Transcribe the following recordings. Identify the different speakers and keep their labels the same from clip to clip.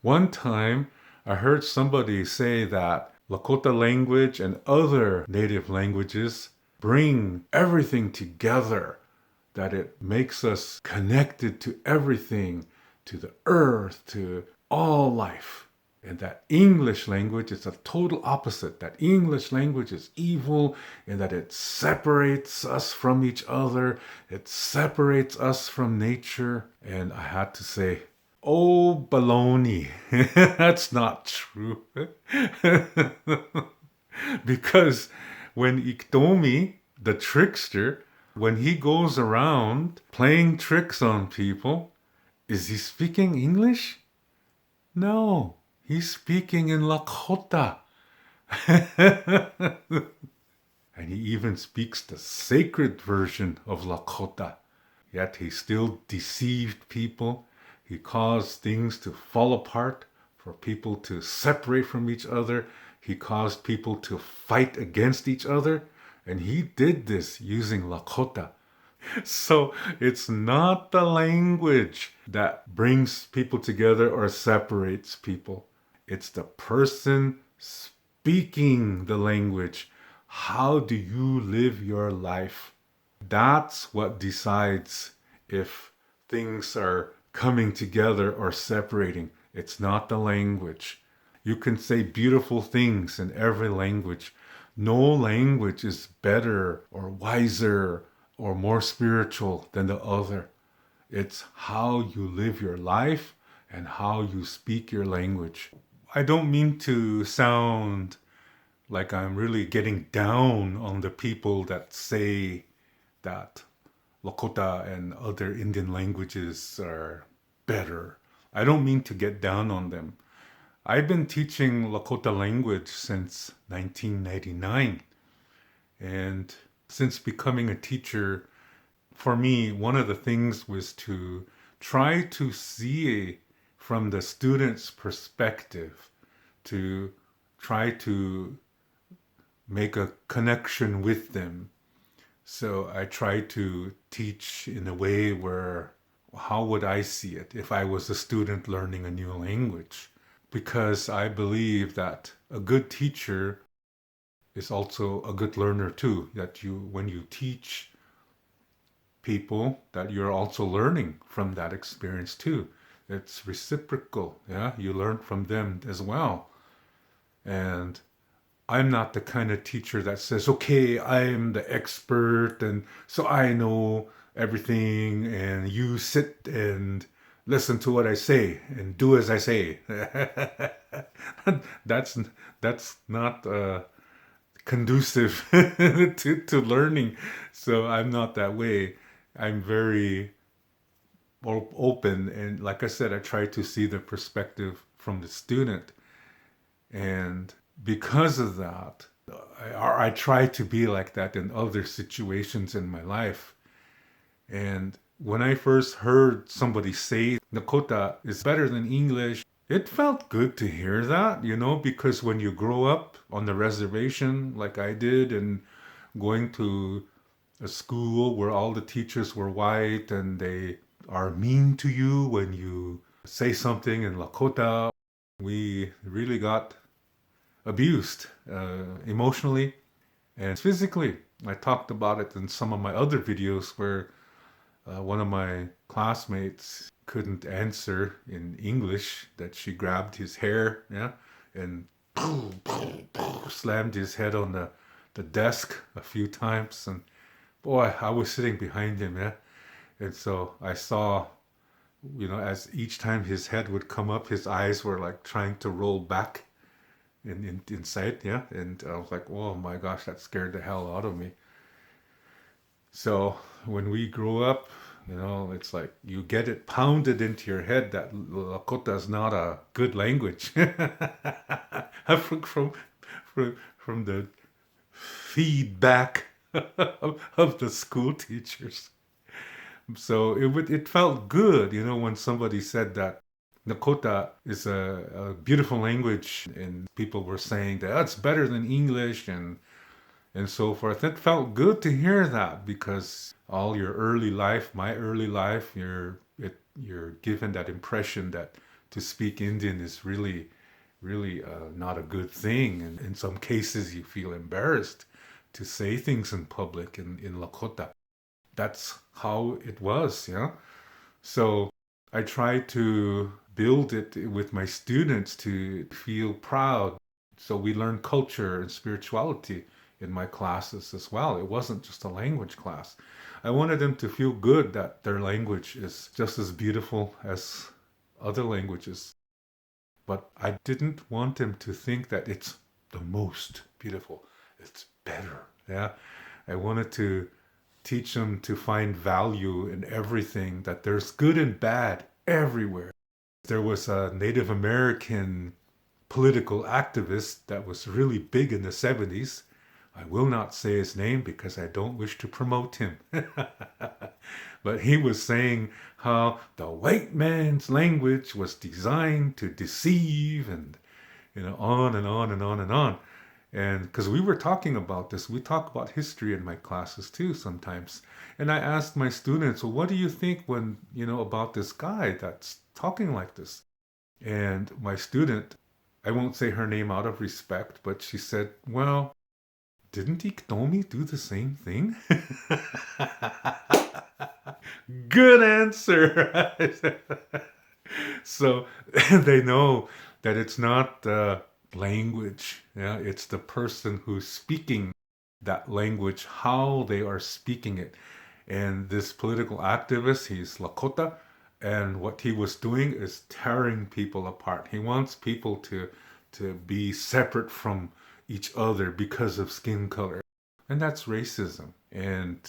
Speaker 1: One time, I heard somebody say that Lakota language and other native languages bring everything together, that it makes us connected to everything, to the earth, to all life. And that English language is a total opposite. That English language is evil and that it separates us from each other. It separates us from nature. And I had to say, oh, baloney. That's not true. Because when Iktomi, the trickster, when he goes around playing tricks on people, is he speaking English? No, he's speaking in Lakota. And he even speaks the sacred version of Lakota. Yet he still deceived people. He caused things to fall apart, for people to separate from each other. He caused people to fight against each other. And he did this using Lakota. So it's not the language that brings people together or separates people. It's the person speaking the language. How do you live your life? That's what decides if things are coming together or separating. It's not the language. You can say beautiful things in every language. No language is better or wiser or more spiritual than the other. It's how you live your life and how you speak your language. I don't mean to sound like I'm really getting down on the people that say that Lakota and other Indian languages are better. I don't mean to get down on them. I've been teaching Lakota language since 1999. And since becoming a teacher, for me, one of the things was to try to see from the student's perspective, to try to make a connection with them. So I try to teach in a way where, how would I see it if I was a student learning a new language? Because I believe that a good teacher is also a good learner too. That when you teach people, that you're also learning from that experience too. It's reciprocal. Yeah, you learn from them as well. And I'm not the kind of teacher that says, okay, I'm the expert and so I know everything and you sit and listen to what I say and do as I say. that's that's not conducive to learning. So I'm not that way. I'm very open, and like I said, I try to see the perspective from the student. And because of that, I try to be like that in other situations in my life. And when I first heard somebody say Lakota is better than English, it felt good to hear that, because when you grow up on the reservation like I did and going to a school where all the teachers were white and they are mean to you when you say something in Lakota, we really got abused emotionally and physically. I talked about it in some of my other videos where one of my classmates couldn't answer in English, that she grabbed his hair, yeah, and slammed his head on the desk a few times. And boy, I was sitting behind him, yeah. And so I saw, as each time his head would come up, his eyes were like trying to roll back inside, yeah. And I was like, oh my gosh, that scared the hell out of me. So when we grow up, it's like you get it pounded into your head that Lakota is not a good language from, from the feedback of the school teachers. So it felt good, when somebody said that Lakota is a beautiful language, and people were saying that it's better than English and so forth. It felt good to hear that, because all your early life, my early life, you're given that impression that to speak Indian is really not a good thing. And in some cases, you feel embarrassed to say things in public in Lakota. That's how it was, yeah. So I try to build it with my students to feel proud. So we learn culture and spirituality in my classes as well. It wasn't just a language class. I wanted them to feel good that their language is just as beautiful as other languages. But I didn't want them to think that it's the most beautiful. It's better. Yeah. I wanted to teach them to find value in everything, that there's good and bad everywhere. There was a Native American political activist that was really big in the 70s. I will not say his name because I don't wish to promote him. But he was saying how the white man's language was designed to deceive and on and on and on and on. And because we were talking about this, we talk about history in my classes too sometimes. And I asked my students, well, what do you think when, about this guy that's talking like this? And my student, I won't say her name out of respect, but she said, well, didn't Iktomi do the same thing? Good answer. So they know that it's not the language. Yeah, it's the person who's speaking that language, how they are speaking it. And this political activist, he's Lakota, and what he was doing is tearing people apart. He wants people to be separate from each other because of skin color. And that's racism. And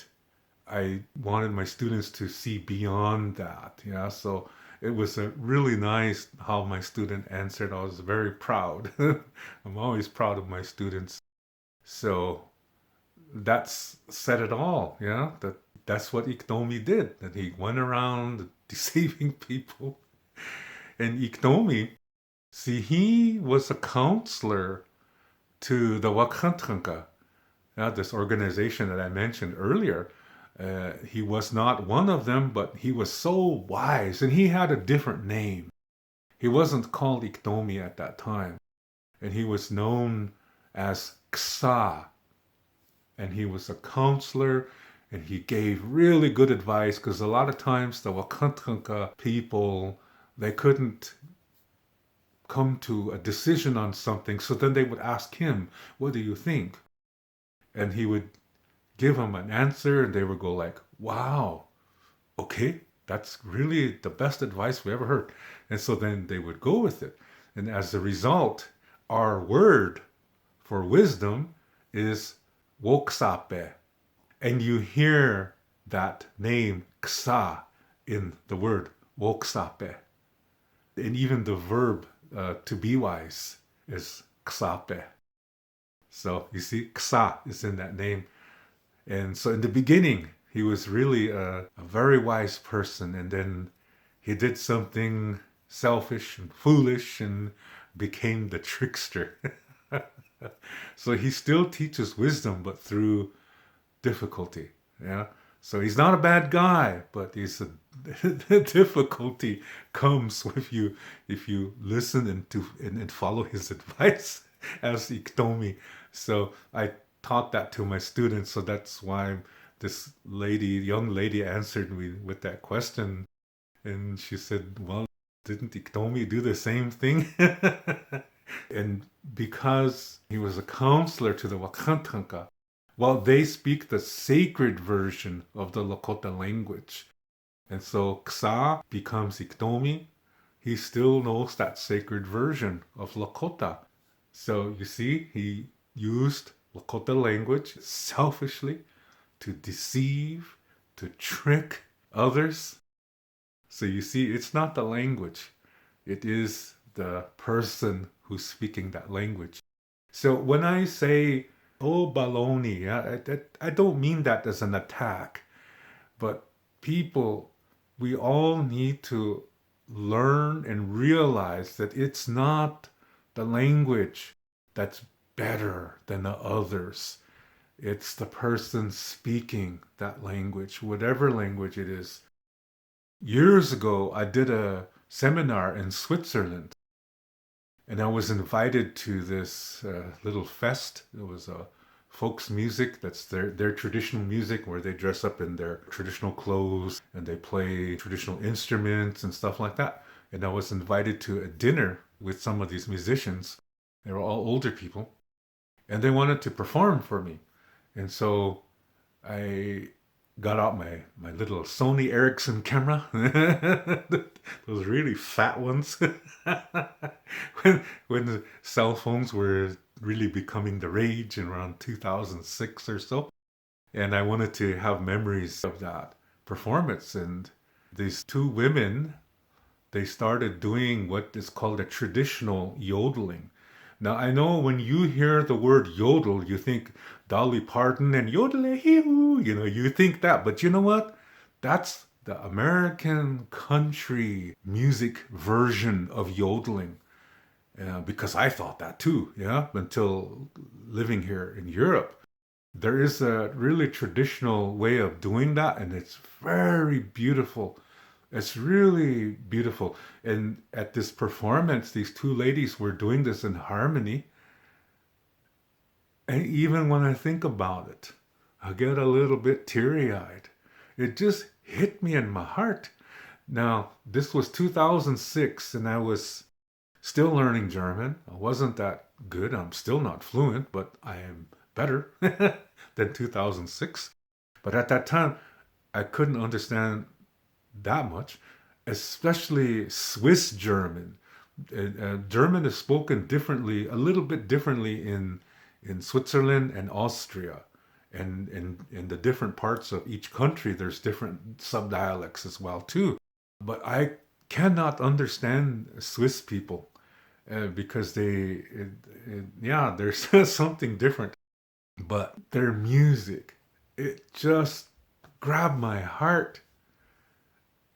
Speaker 1: I wanted my students to see beyond that. Yeah, so it was a really nice how my student answered. I was very proud. I'm always proud of my students. So that's said it all. Yeah, that's what Iktomi did. That he went around deceiving people. And Iktomi, see, he was a counselor to the Wakantranka, this organization that I mentioned earlier. He was not one of them, but he was so wise, and he had a different name. He wasn't called Iktomi at that time, and he was known as Ksa, and he was a counselor, and he gave really good advice, because a lot of times the Wakantranka people, they couldn't come to a decision on something, so then they would ask him, what do you think? And he would give them an answer, and they would go like, wow, okay, that's really the best advice we ever heard. And so then they would go with it. And as a result, our word for wisdom is woksape. And you hear that name ksa in the word woksape. And even the verb to be wise is ksape. So you see, ksa is in that name. And so in the beginning, he was really a very wise person. And then he did something selfish and foolish and became the trickster. So he still teaches wisdom, but through difficulty. Yeah. So he's not a bad guy, but the difficulty comes with you if you listen and follow his advice as Iktomi. So I taught that to my students. So that's why this young lady answered me with that question. And she said, well, didn't Iktomi do the same thing? And because he was a counselor to the Wakantranka, well, they speak the sacred version of the Lakota language. And so Ksa becomes Iktomi. He still knows that sacred version of Lakota. So you see, he used Lakota language selfishly to deceive, to trick others. So you see, it's not the language. It is the person who's speaking that language. So when I say, oh, baloney, I don't mean that as an attack. But people, we all need to learn and realize that it's not the language that's better than the others. It's the person speaking that language, whatever language it is. Years ago, I did a seminar in Switzerland. And I was invited to this little fest. It was folks music. That's their traditional music, where they dress up in their traditional clothes and they play traditional instruments and stuff like that. And I was invited to a dinner with some of these musicians. They were all older people, and they wanted to perform for me. And so I got out my little Sony Ericsson camera, those really fat ones, when the cell phones were really becoming the rage in around 2006 or so. And I wanted to have memories of that performance. And these two women, they started doing what is called a traditional yodeling. Now, I know when you hear the word yodel, you think Dolly Parton and yodel-a-hee-hoo, you think that. But you know what? That's the American country music version of yodeling. Because I thought that too, yeah, until living here in Europe. There is a really traditional way of doing that, and it's very beautiful. It's really beautiful. And at this performance, these two ladies were doing this in harmony. And even when I think about it, I get a little bit teary eyed. It just hit me in my heart. Now, this was 2006, and I was still learning German. I wasn't that good. I'm still not fluent, but I am better than 2006. But at that time, I couldn't understand that much, especially Swiss German. German is spoken differently, a little bit differently in Switzerland and Austria. And in the different parts of each country, there's different subdialects as well too. But I cannot understand Swiss people because yeah, there's something different. But their music, it just grabbed my heart.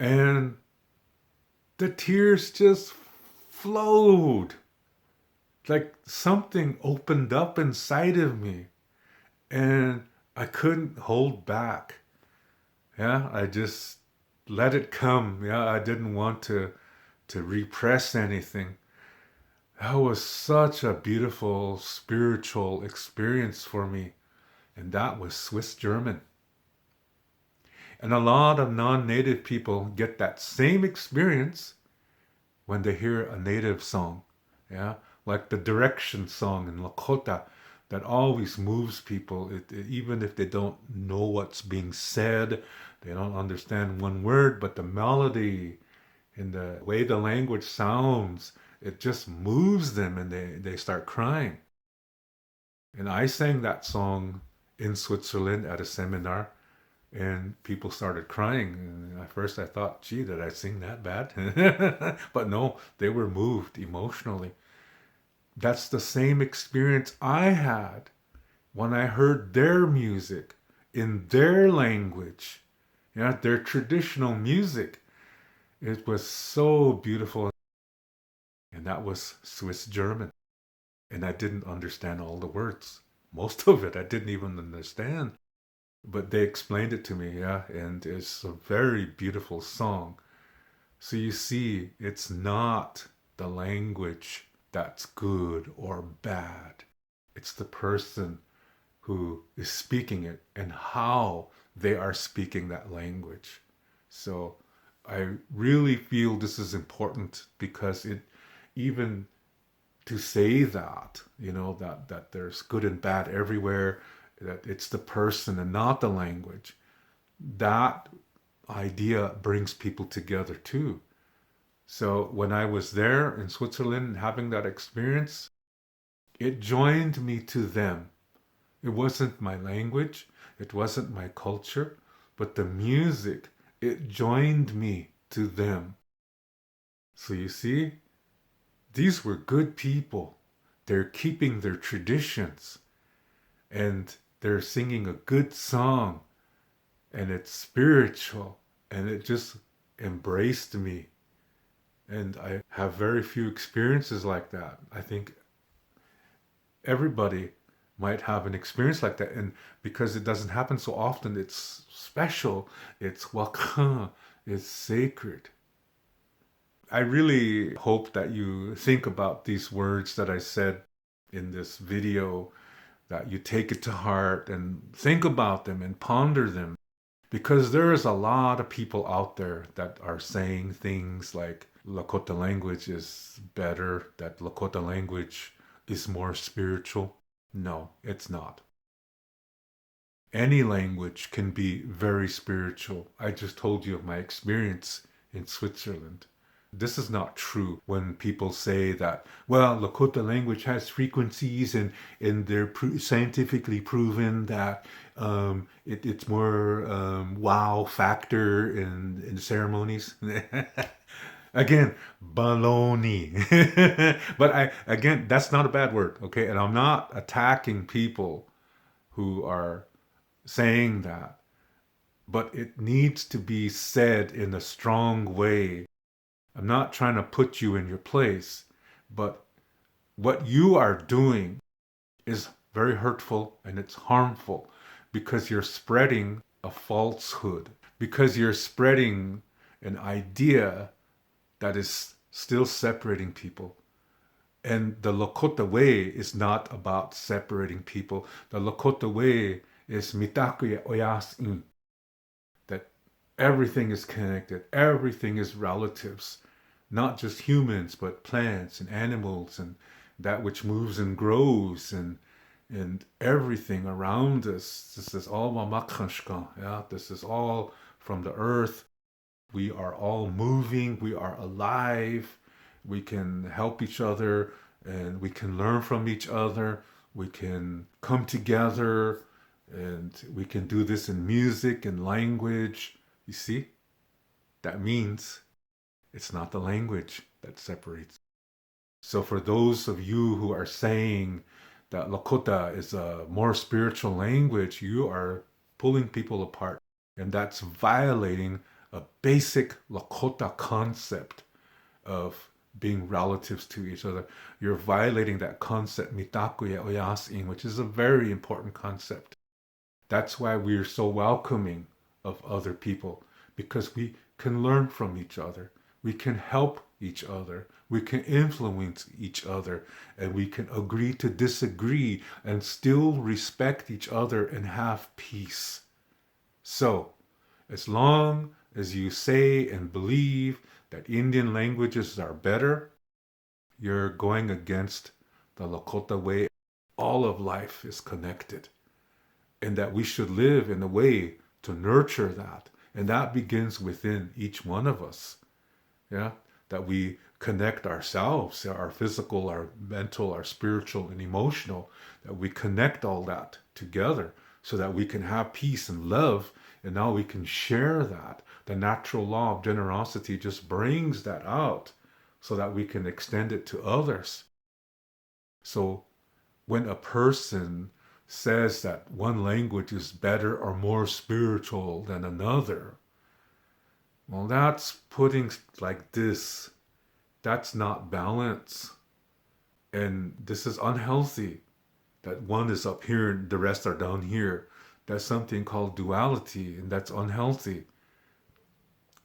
Speaker 1: And the tears just flowed. Like something opened up inside of me. And I couldn't hold back. Yeah, I just let it come. Yeah, I didn't want to repress anything. That was such a beautiful spiritual experience for me. And that was Swiss German. And a lot of non-native people get that same experience when they hear a native song. Yeah, like the direction song in Lakota that always moves people. Even if they don't know what's being said, they don't understand one word, but the melody and the way the language sounds, it just moves them, and they start crying. And I sang that song in Switzerland at a seminar, and people started crying. And at first I thought, gee, did I sing that bad? But no, they were moved emotionally. That's the same experience I had when I heard their music in their language, yeah, their traditional music. It was so beautiful. And that was Swiss German. And I didn't understand all the words. Most of it I didn't even understand. But they explained it to me, yeah, and it's a very beautiful song. So you see, it's not the language that's good or bad. It's the person who is speaking it and how they are speaking that language. So I really feel this is important because it, even to say that, that there's good and bad everywhere, that it's the person and not the language, that idea brings people together too. So when I was there in Switzerland having that experience, it joined me to them. It wasn't my language, it wasn't my culture, but the music, it joined me to them. So you see, these were good people. They're keeping their traditions, and they're singing a good song, and it's spiritual, and it just embraced me. And I have very few experiences like that. I think everybody might have an experience like that, and because it doesn't happen so often, it's special, it's welcome, it's sacred. I really hope that you think about these words that I said in this video, that you take it to heart and think about them and ponder them. Because there is a lot of people out there that are saying things like Lakota language is better, that Lakota language is more spiritual. No, it's not. Any language can be very spiritual. I just told you of my experience in Switzerland. This is not true when people say that, well, Lakota language has frequencies and they're scientifically proven that it's more wow factor in ceremonies. Again, baloney. But that's not a bad word, okay? And I'm not attacking people who are saying that, but it needs to be said in a strong way. I'm not trying to put you in your place, but what you are doing is very hurtful and it's harmful because you're spreading a falsehood, because you're spreading an idea that is still separating people. And the Lakota way is not about separating people. The Lakota way is Mitakuyepi, that everything is connected, everything is relatives, not just humans, but plants and animals and that which moves and grows and everything around us. This is all mamakashka. Yeah, this is all from the earth. We are all moving. We are alive. We can help each other and we can learn from each other. We can come together and we can do this in music and language. You see, that means it's not the language that separates. So for those of you who are saying that Lakota is a more spiritual language, you are pulling people apart. And that's violating a basic Lakota concept of being relatives to each other. You're violating that concept, Mitakuyepi, which is a very important concept. That's why we're so welcoming of other people, because we can learn from each other. We can help each other. We can influence each other. And we can agree to disagree and still respect each other and have peace. So, as long as you say and believe that Indian languages are better, you're going against the Lakota way. All of life is connected. And that we should live in a way to nurture that. And that begins within each one of us. Yeah, that we connect ourselves, our physical, our mental, our spiritual, and emotional, that we connect all that together so that we can have peace and love, and now we can share that. The natural law of generosity just brings that out so that we can extend it to others. So when a person says that one language is better or more spiritual than another, well, that's putting like this. That's not balance. And this is unhealthy. That one is up here and the rest are down here. That's something called duality, and that's unhealthy.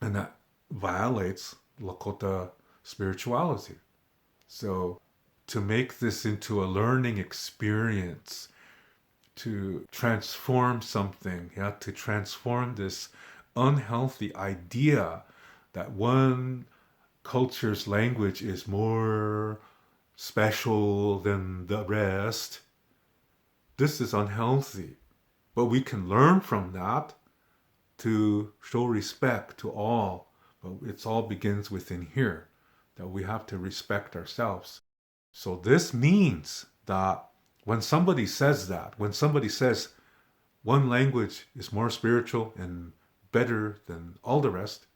Speaker 1: And that violates Lakota spirituality. So to make this into a learning experience, to transform something, yeah, to transform this unhealthy idea that one culture's language is more special than the rest. This is unhealthy. But we can learn from that to show respect to all. But it all begins within here, that we have to respect ourselves. So this means that when somebody says that, when somebody says one language is more spiritual and better than all the rest,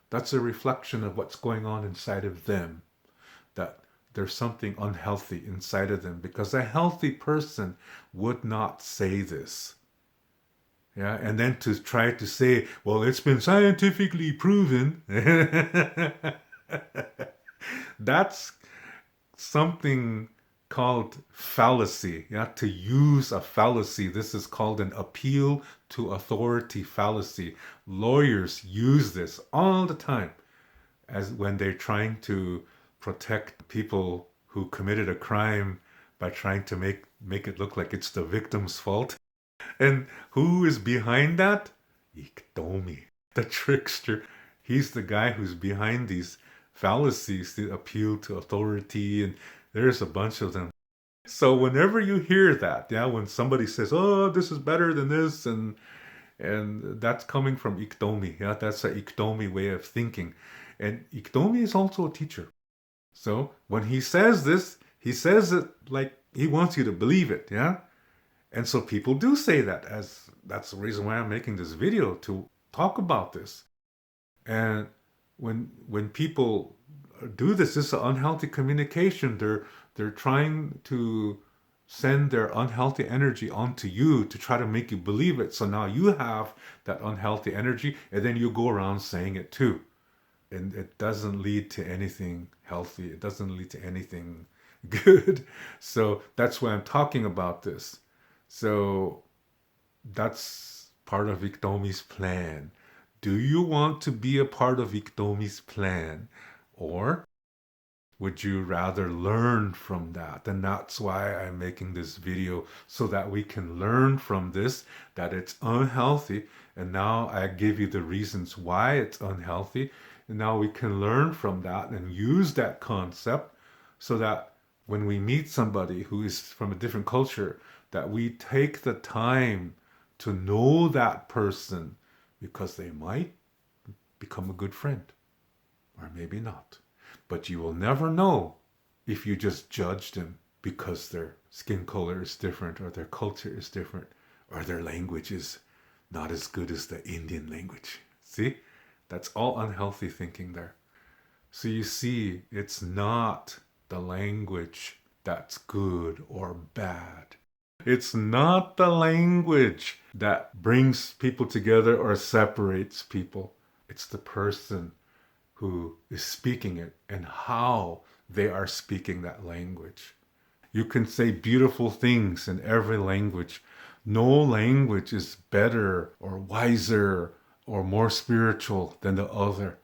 Speaker 1: that's a reflection of what's going on inside of them. That there's something unhealthy inside of them, because a healthy person would not say this. Yeah, and then to try to say, well, it's been scientifically proven. That's something called fallacy. Yeah, to use a fallacy. This is called an appeal to authority fallacy. Lawyers use this all the time. as when they're trying to protect people who committed a crime by trying to make it look like it's the victim's fault. And who is behind that? Iktomi, the trickster. He's the guy who's behind these fallacies that appeal to authority, and there's a bunch of them. So whenever you hear that, yeah, when somebody says, "Oh, this is better than this," and that's coming from Iktomi, yeah, that's a Iktomi way of thinking, and Iktomi is also a teacher. So when he says this, he says it like he wants you to believe it, yeah. And so people do say that, as that's the reason why I'm making this video, to talk about this. And when people do this is an unhealthy communication. They're trying to send their unhealthy energy onto you to try to make you believe it. So now you have that unhealthy energy, and then you go around saying it too. And it doesn't lead to anything healthy. It doesn't lead to anything good. So that's why I'm talking about this. So that's part of Iktomi's plan. Do you want to be a part of Iktomi's plan? Or would you rather learn from that? And that's why I'm making this video, so that we can learn from this, that it's unhealthy. And now I give you the reasons why it's unhealthy. And now we can learn from that and use that concept so that when we meet somebody who is from a different culture, that we take the time to know that person, because they might become a good friend, or maybe not. But you will never know if you just judge them because their skin color is different, or their culture is different, or their language is not as good as the Indian language. See? That's all unhealthy thinking there. So you see, it's not the language that's good or bad. It's not the language that brings people together or separates people. It's the person who is speaking it and how they are speaking that language. You can say beautiful things in every language. No language is better or wiser or more spiritual than the other.